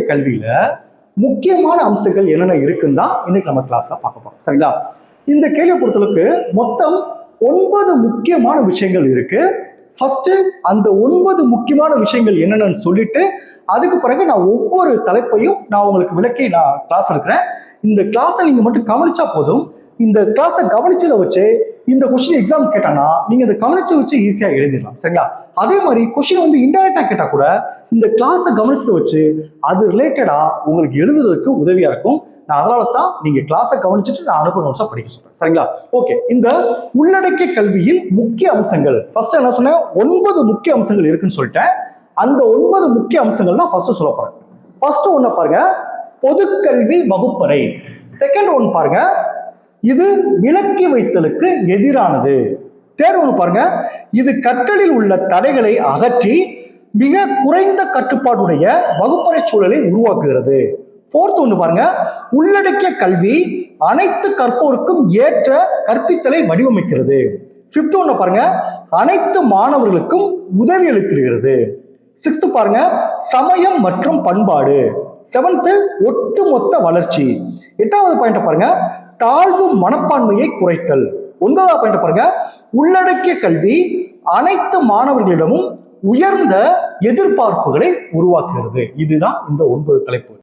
கல்வியில முக்கியமான அம்சங்கள் என்னென்ன இருக்குன்னு தான் இன்னைக்கு நம்ம கிளாஸ்ல பார்க்க போறோம். சரிங்களா? இந்த கேள்வியை பொறுத்தளவுக்கு மொத்தம் 9 முக்கியமான விஷயங்கள் இருக்கு. ஃபர்ஸ்ட் அந்த 9 முக்கியமான விஷயங்கள் என்னென்னு சொல்லிட்டு அதுக்கு பிறகு நான் ஒவ்வொரு தலைப்பையும் நான் உங்களுக்கு விளக்கி நான் கிளாஸ் எடுக்கிறேன். இந்த கிளாஸை நீங்க மட்டும் கவனிச்சா போதும். இந்த கிளாஸை கவனிச்சதை வச்சு இந்த கொஸ்டின் எக்ஸாம் கேட்டானா நீங்க அதை கவனிச்சு வச்சு ஈஸியா எழுதிடலாம். சரிங்களா? அதே மாதிரி கொஸ்டின் வந்து இன்டைரக்டா கேட்டா கூட இந்த கிளாஸை கவனிச்சதை வச்சு அது ரிலேட்டடா உங்களுக்கு எழுதுறதுக்கு உதவியா இருக்கும். நான் அதனால தான் நீங்க கிளாஸை கவனிச்சுட்டு நான் அனுப்புற நோட்ஸா படிக்க சொல்றேன். சரிங்களா? ஓகே, இந்த உள்ளடக்கிய கல்வியில் முக்கிய அம்சங்கள் ஃபர்ஸ்ட் என்ன சொன்னேன், 9 முக்கிய அம்சங்கள் இருக்குன்னு சொல்லிட்டேன். அந்த 9 முக்கிய அம்சங்கள் தான் ஃபர்ஸ்ட் சொல்ல போறேன். ஃபர்ஸ்ட் ஒண்ணு பாருங்க, பொதுக்கல்வி வகுப்பறை. செகண்ட் ஒன் பாருங்க, இது விலக்கி வைத்தலுக்கு எதிரானது. தேர்ட் ஒன்று பாருங்க, இது கற்றலில் உள்ள தடைகளை அகற்றி மிக குறைந்த கட்டுப்பாடுடைய வகுப்பறை சூழலை உருவாக்குகிறது. ஃபோர்த் ஒன்று பாருங்க, உள்ளடக்கிய கல்வி அனைத்து கற்போருக்கும் ஏற்ற கற்பித்தலை வடிவமைக்கிறது. ஃபிஃப்த் ஒன்று பாருங்க, அனைத்து மாணவர்களுக்கும் உதவி அளித்திருக்கிறது. சிக்ஸ்த் பாருங்க, சமயம் மற்றும் பண்பாடு. செவன்த், ஒட்டுமொத்த வளர்ச்சி. எட்டாவது பாயிண்ட் பாருங்க, தாழ்வு மனப்பான்மையை குறைத்தல். 9வது பாயிண்ட் பாருங்க, உள்ளடக்கிய கல்வி அனைத்து மாணவர்களிடமும் உயர்ந்த எதிர்பார்ப்புகளை உருவாக்குகிறது. இதுதான் இந்த 9 தலைப்பு.